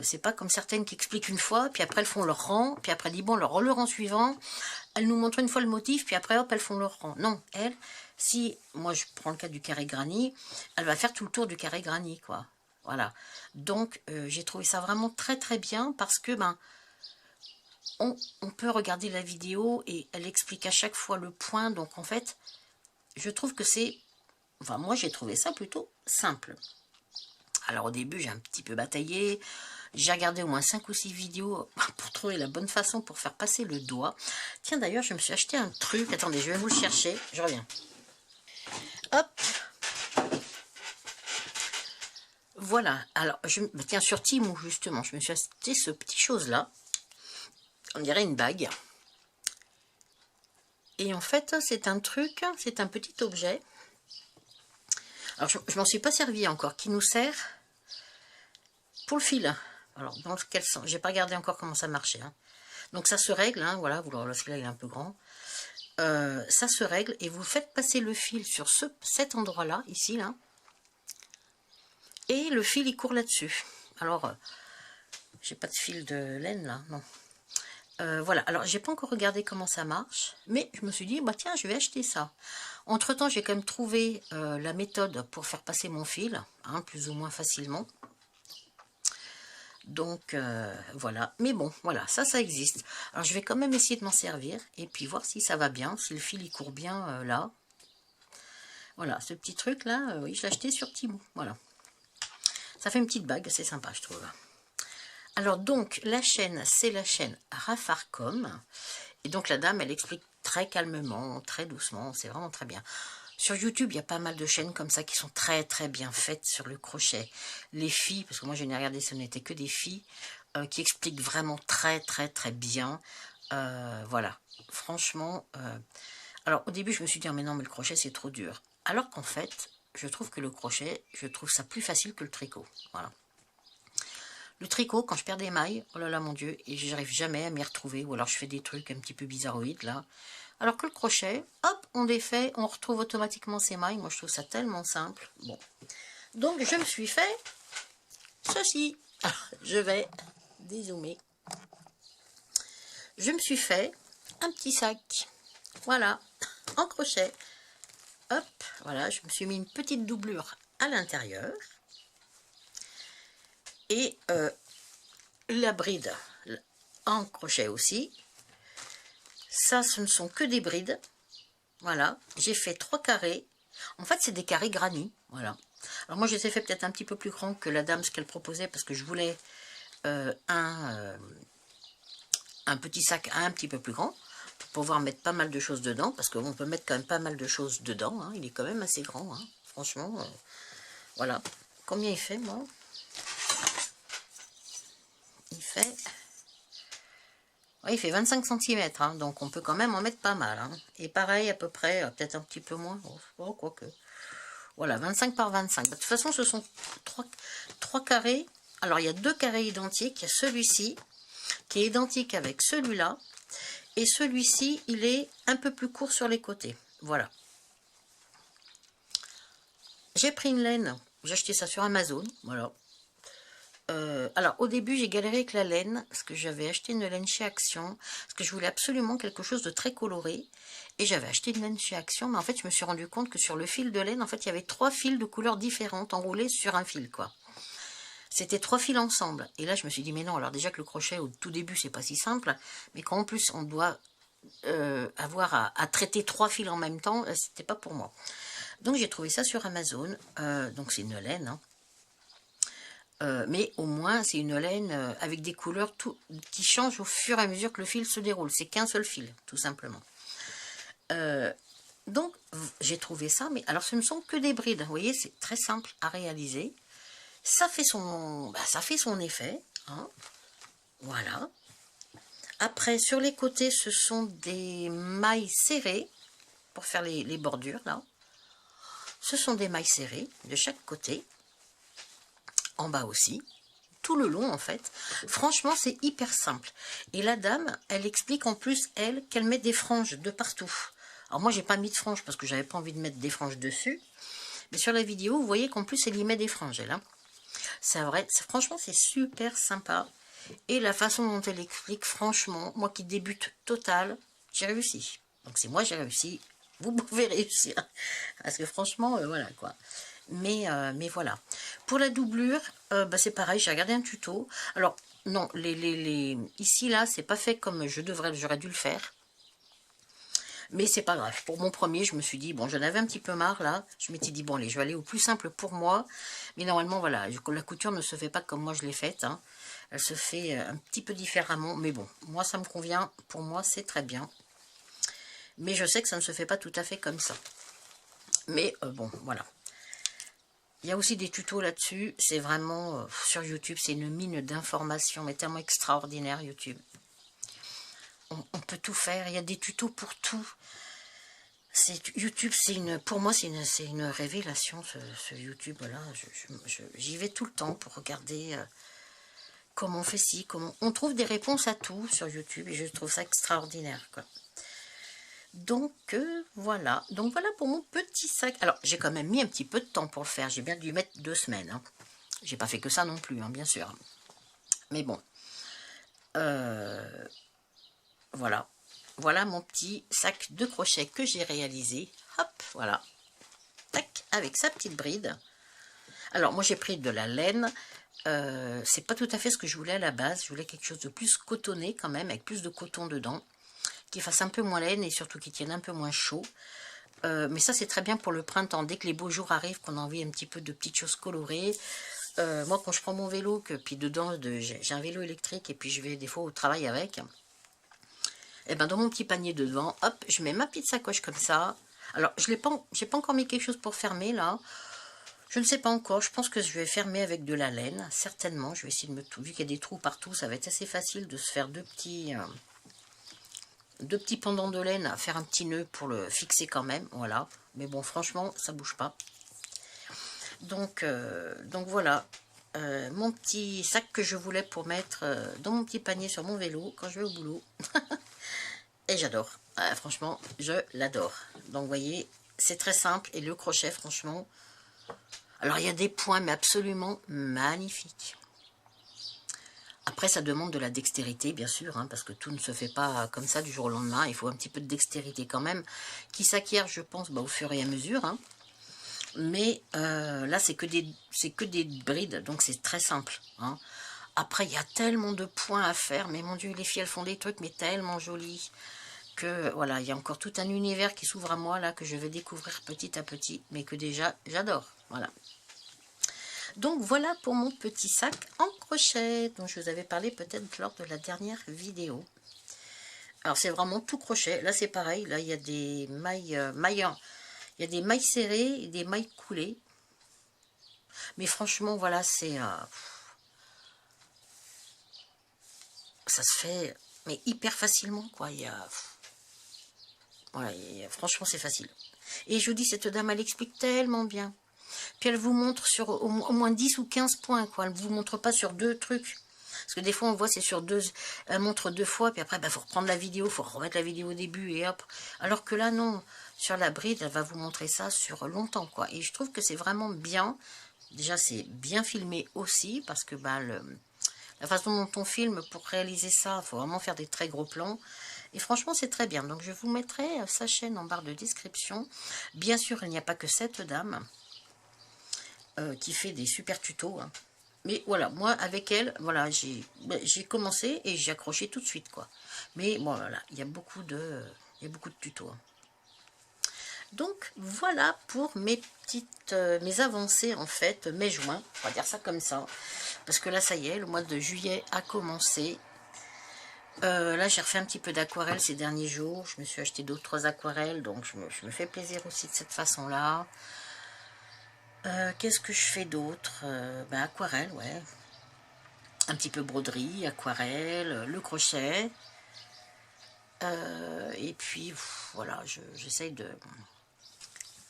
c'est pas comme certaines qui expliquent une fois, puis après elles font leur rang, puis après elles disent bon, le rang suivant, elles nous montrent une fois le motif, puis après hop, elles font leur rang. Non, elle, si, moi je prends le cas du carré granny, elle va faire tout le tour du carré granny, quoi. Voilà. Donc j'ai trouvé ça vraiment très très bien, parce que on peut regarder la vidéo et elle explique à chaque fois le point, donc en fait, je trouve que c'est... Enfin, moi, j'ai trouvé ça plutôt simple. Alors, au début, j'ai un petit peu bataillé. J'ai regardé au moins 5 ou 6 vidéos pour trouver la bonne façon pour faire passer le doigt. Tiens, d'ailleurs, je me suis acheté un truc. Attendez, je vais vous le chercher. Je reviens. Hop. Voilà. Alors, tiens, sur Temu, justement, je me suis acheté ce petit chose-là. On dirait une bague. Et en fait, c'est un truc, c'est un petit objet. Alors, je m'en suis pas servi encore, qui nous sert pour le fil. Alors, dans quel sens? J'ai pas regardé encore comment ça marchait. Hein. Donc, ça se règle, hein, voilà, le fil là, il est un peu grand. Ça se règle et vous faites passer le fil sur cet endroit-là, ici, là. Et le fil, il court là-dessus. Alors, j'ai pas de fil de laine, là, non. Voilà, alors j'ai pas encore regardé comment ça marche, mais je me suis dit, bah tiens, je vais acheter ça. Entre temps, j'ai quand même trouvé la méthode pour faire passer mon fil, hein, plus ou moins facilement. Donc voilà, mais bon, voilà, ça existe. Alors je vais quand même essayer de m'en servir et puis voir si ça va bien, si le fil il court bien là. Voilà, ce petit truc là, oui, je l'ai acheté sur Temu, voilà. Ça fait une petite bague, c'est sympa, je trouve. Alors donc, la chaîne, c'est la chaîne Rafarcom. Et donc la dame, elle explique très calmement, très doucement, c'est vraiment très bien. Sur YouTube, il y a pas mal de chaînes comme ça qui sont très très bien faites sur le crochet. Les filles, parce que moi je n'ai regardé, ce n'était que des filles, qui expliquent vraiment très très très bien. Voilà, franchement. Alors au début je me suis dit, ah, mais non, mais le crochet c'est trop dur. Alors qu'en fait, je trouve que le crochet, je trouve ça plus facile que le tricot. Voilà. Le tricot, quand je perds des mailles, oh là là mon Dieu, et j'arrive jamais à m'y retrouver, ou alors je fais des trucs un petit peu bizarroïdes là. Alors que le crochet, hop, on défait, on retrouve automatiquement ses mailles. Moi je trouve ça tellement simple. Bon, donc je me suis fait ceci. Je vais dézoomer. Je me suis fait un petit sac, voilà, en crochet. Hop, voilà, je me suis mis une petite doublure à l'intérieur. Et la bride en crochet aussi. Ça, ce ne sont que des brides. Voilà, j'ai fait 3 carrés. En fait, c'est des carrés granit. Voilà. Alors moi, je les ai fait peut-être un petit peu plus grands que la dame, ce qu'elle proposait, parce que je voulais un petit sac un petit peu plus grand, pour pouvoir mettre pas mal de choses dedans, parce qu'on peut mettre quand même pas mal de choses dedans. Hein. Il est quand même assez grand, hein. Franchement. Voilà. Combien il fait, moi? Il fait... Ouais, il fait 25 cm, hein, donc on peut quand même en mettre pas mal. Hein. Et pareil, à peu près, peut-être un petit peu moins. Oh, quoique. Voilà, 25 par 25. De toute façon, ce sont 3 carrés. Alors, il y a 2 carrés identiques. Il y a celui-ci, qui est identique avec celui-là. Et celui-ci, il est un peu plus court sur les côtés. Voilà. J'ai pris une laine. J'ai acheté ça sur Amazon. Voilà. Alors, au début, j'ai galéré avec la laine, parce que j'avais acheté une laine chez Action, parce que je voulais absolument quelque chose de très coloré, et j'avais acheté une laine chez Action, mais en fait, je me suis rendu compte que sur le fil de laine, en fait, il y avait 3 fils de couleurs différentes enroulés sur un fil, quoi. C'était 3 fils ensemble, et là, je me suis dit, mais non, alors déjà que le crochet, au tout début, c'est pas si simple, mais quand en plus, on doit avoir à traiter 3 fils en même temps, c'était pas pour moi. Donc, j'ai trouvé ça sur Amazon, donc c'est une laine, hein. Mais au moins c'est une laine avec des couleurs qui changent au fur et à mesure que le fil se déroule. C'est qu'un seul fil, tout simplement. Donc j'ai trouvé ça, mais alors ce ne sont que des brides. Vous voyez, c'est très simple à réaliser. Ça fait son effet. Hein. Voilà. Après, sur les côtés, ce sont des mailles serrées pour faire les bordures, là. Ce sont des mailles serrées de chaque côté. En bas aussi, tout le long en fait. Franchement, c'est hyper simple. Et la dame, elle explique en plus, elle, qu'elle met des franges de partout. Alors moi, j'ai pas mis de franges parce que j'avais pas envie de mettre des franges dessus. Mais sur la vidéo, vous voyez qu'en plus, elle y met des franges, elle. Hein. C'est vrai, franchement, c'est super sympa. Et la façon dont elle explique, franchement, moi qui débute total, j'ai réussi. Donc c'est moi, j'ai réussi. Vous pouvez réussir. Parce que franchement, voilà quoi. Mais voilà. Pour la doublure, bah, c'est pareil, j'ai regardé un tuto. Alors, non, ici, là, c'est pas fait comme j'aurais dû le faire. Mais c'est pas grave. Pour mon premier, je me suis dit, bon, j'en avais un petit peu marre, là. Je m'étais dit, bon, allez, je vais aller au plus simple pour moi. Mais normalement, voilà, la couture ne se fait pas comme moi je l'ai faite. Hein. Elle se fait un petit peu différemment. Mais bon, moi, ça me convient. Pour moi, c'est très bien. Mais je sais que ça ne se fait pas tout à fait comme ça. Mais bon, voilà. Il y a aussi des tutos là-dessus, c'est vraiment, sur YouTube, c'est une mine d'informations, mais tellement extraordinaire, YouTube. On peut tout faire, il y a des tutos pour tout. YouTube, pour moi, c'est une révélation, ce YouTube-là. J'y vais tout le temps pour regarder comment on fait ci, comment... On trouve des réponses à tout sur YouTube, et je trouve ça extraordinaire, quoi. Donc voilà, pour mon petit sac. Alors j'ai quand même mis un petit peu de temps pour le faire, j'ai bien dû mettre 2 semaines. Hein. J'ai pas fait que ça non plus, hein, bien sûr. Mais bon, voilà. Voilà mon petit sac de crochet que j'ai réalisé. Hop, voilà. Tac, avec sa petite bride. Alors moi j'ai pris de la laine. C'est pas tout à fait ce que je voulais à la base. Je voulais quelque chose de plus cotonné quand même, avec plus de coton dedans. Qui fasse un peu moins laine et surtout qui tienne un peu moins chaud. Mais ça, c'est très bien pour le printemps. Dès que les beaux jours arrivent, qu'on a envie un petit peu de petites choses colorées. Moi, quand je prends mon vélo, puis dedans, j'ai un vélo électrique et puis je vais des fois au travail avec. Et ben dans mon petit panier de devant, hop, je mets ma petite sacoche comme ça. Alors, j'ai pas encore mis quelque chose pour fermer, là. Je ne sais pas encore, je pense que je vais fermer avec de la laine, certainement. Je vais essayer de me... Vu qu'il y a des trous partout, ça va être assez facile de se faire deux petits pendants de laine à faire un petit nœud pour le fixer quand même, voilà. Mais bon, franchement, ça bouge pas. Donc voilà, mon petit sac que je voulais pour mettre dans mon petit panier sur mon vélo quand je vais au boulot. Et j'adore, franchement, je l'adore. Donc vous voyez, c'est très simple et le crochet, franchement... Alors il y a des points, mais absolument magnifiques. Après, ça demande de la dextérité, bien sûr, hein, parce que tout ne se fait pas comme ça du jour au lendemain. Il faut un petit peu de dextérité quand même, qui s'acquiert, je pense, au fur et à mesure. Hein. Mais là, c'est que des brides, donc c'est très simple. Hein. Après, il y a tellement de points à faire, mais mon Dieu, les filles, elles font des trucs, mais tellement jolis, que voilà, il y a encore tout un univers qui s'ouvre à moi, là, que je vais découvrir petit à petit, mais que déjà, j'adore. Voilà. Donc voilà pour mon petit sac en crochet dont je vous avais parlé peut-être lors de la dernière vidéo. Alors c'est vraiment tout crochet. Là c'est pareil, là il y a des mailles, il y a des mailles serrées et des mailles coulées. Mais franchement voilà, c'est ça se fait mais hyper facilement quoi. Voilà, franchement c'est facile. Et je vous dis, cette dame elle explique tellement bien. Puis elle vous montre sur au moins 10 ou 15 points, quoi. Elle ne vous montre pas sur deux trucs. Parce que des fois, on voit, c'est sur deux... Elle montre deux fois, puis après, il faut reprendre la vidéo, il faut remettre la vidéo au début, et hop. Alors que là, non. Sur la bride, elle va vous montrer ça sur longtemps, quoi. Et je trouve que c'est vraiment bien. Déjà, c'est bien filmé aussi, parce que la façon dont on filme, pour réaliser ça, il faut vraiment faire des très gros plans. Et franchement, c'est très bien. Donc, je vous mettrai sa chaîne en barre de description. Bien sûr, il n'y a pas que cette dame. Qui fait des super tutos. Hein. Mais voilà, moi avec elle, voilà, j'ai commencé et j'ai accroché tout de suite quoi. Mais bon voilà, il y a beaucoup de tutos. Hein. Donc voilà pour mes petites mes avancées en fait, mes joints, on va dire ça comme ça. Parce que là ça y est, le mois de juillet a commencé. Là j'ai refait un petit peu d'aquarelle ces derniers jours. Je me suis acheté d'autres aquarelles, donc je me fais plaisir aussi de cette façon là. Qu'est-ce que je fais d'autre aquarelle, ouais. Un petit peu broderie, aquarelle, le crochet. Et puis, voilà, j'essaye de...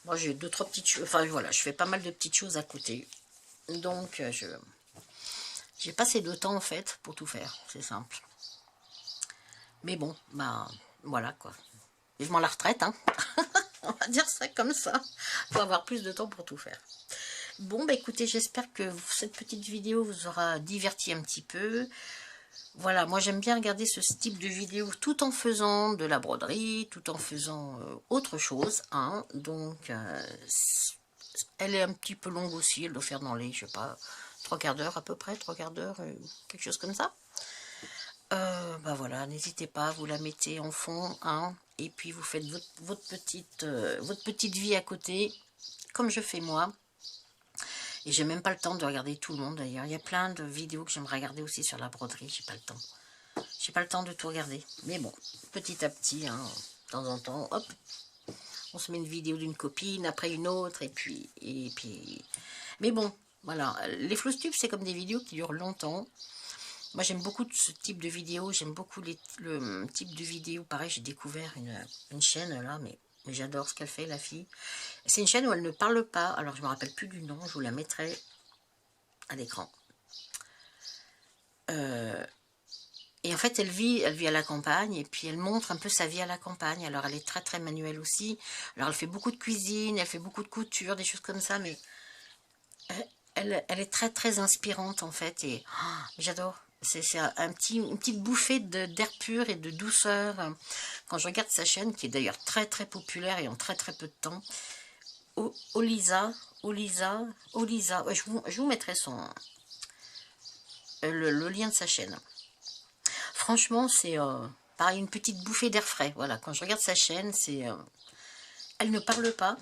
Moi, j'ai deux, trois petites choses. Enfin, voilà, je fais pas mal de petites choses à côté. Donc, j'ai pas assez de temps, en fait, pour tout faire. C'est simple. Mais bon, voilà, quoi. Vivement la retraite, hein. On va dire ça comme ça. Faut avoir plus de temps pour tout faire. Bon, écoutez, j'espère que cette petite vidéo vous aura diverti un petit peu. Voilà, moi j'aime bien regarder ce type de vidéo tout en faisant de la broderie, tout en faisant autre chose. Hein. Donc, elle est un petit peu longue aussi, elle doit faire dans les, je sais pas, 3/4 d'heure à peu près, 3/4 d'heure, quelque chose comme ça. Voilà, n'hésitez pas, vous la mettez en fond, hein, et puis vous faites votre petite vie à côté, comme je fais moi. Et j'ai même pas le temps de regarder tout le monde d'ailleurs. Il y a plein de vidéos que j'aimerais regarder aussi sur la broderie, j'ai pas le temps. J'ai pas le temps de tout regarder. Mais bon, petit à petit, hein, de temps en temps, hop, on se met une vidéo d'une copine, après une autre, et puis... Mais bon, voilà. Les flosstubes, c'est comme des vidéos qui durent longtemps. Moi, j'aime beaucoup ce type de vidéos. J'aime beaucoup le type de vidéo. Pareil, j'ai découvert une chaîne, là, mais j'adore ce qu'elle fait, la fille. C'est une chaîne où elle ne parle pas. Alors, je ne me rappelle plus du nom. Je vous la mettrai à l'écran. Et en fait, elle vit à la campagne. Et puis, elle montre un peu sa vie à la campagne. Alors, elle est très, très manuelle aussi. Alors, elle fait beaucoup de cuisine. Elle fait beaucoup de couture, des choses comme ça. Mais elle est très, très inspirante, en fait. Et j'adore. C'est une petite bouffée d'air pur et de douceur. Quand je regarde sa chaîne, qui est d'ailleurs très très populaire et en très très peu de temps, Olisa, ouais, je vous mettrai le lien de sa chaîne. Franchement, c'est pareil, une petite bouffée d'air frais. Voilà, quand je regarde sa chaîne, elle ne parle pas.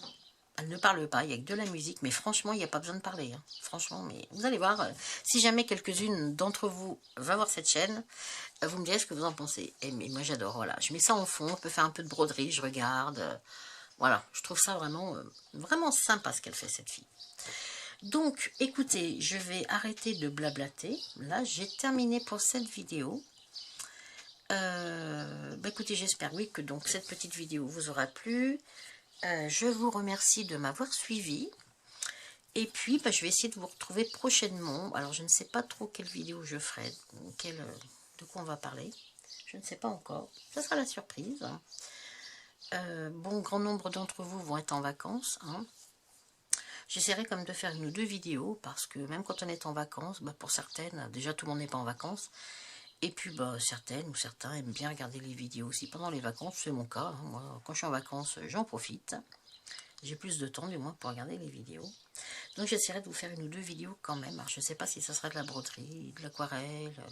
Elle ne parle pas, il n'y a que de la musique, mais franchement, il n'y a pas besoin de parler. Hein. Franchement, mais vous allez voir, si jamais quelques-unes d'entre vous va voir cette chaîne, vous me direz ce que vous en pensez. Et mais moi, j'adore, voilà. Je mets ça en fond, on peut faire un peu de broderie, je regarde. Voilà, je trouve ça vraiment, vraiment sympa ce qu'elle fait, cette fille. Donc, écoutez, je vais arrêter de blablater. Là, j'ai terminé pour cette vidéo. Bah écoutez, j'espère, oui, que donc cette petite vidéo vous aura plu. Je vous remercie de m'avoir suivi. Et puis, bah, je vais essayer de vous retrouver prochainement. Alors, je ne sais pas trop quelle vidéo je ferai, de quoi on va parler. Je ne sais pas encore. Ça sera la surprise. Bon, grand nombre d'entre vous vont être en vacances. Hein. J'essaierai comme de faire une ou deux vidéos, parce que même quand on est en vacances, bah, pour certaines, déjà tout le monde n'est pas en vacances. Et puis, bah, certaines ou certains aiment bien regarder les vidéos aussi pendant les vacances. C'est mon cas. Hein. Moi, quand je suis en vacances, j'en profite. J'ai plus de temps, du moins, pour regarder les vidéos. Donc, j'essaierai de vous faire une ou deux vidéos quand même. Alors, je ne sais pas si ça sera de la broderie, de l'aquarelle,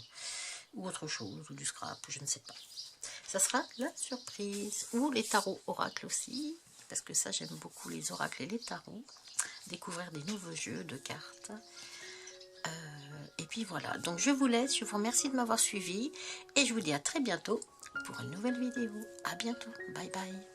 ou autre chose, ou du scrap, je ne sais pas. Ça sera la surprise. Ou les tarots oracles aussi, parce que ça, j'aime beaucoup les oracles et les tarots. Découvrir des nouveaux jeux de cartes. Et puis voilà, donc je vous laisse, je vous remercie de m'avoir suivi et je vous dis à très bientôt pour une nouvelle vidéo. À bientôt, bye bye.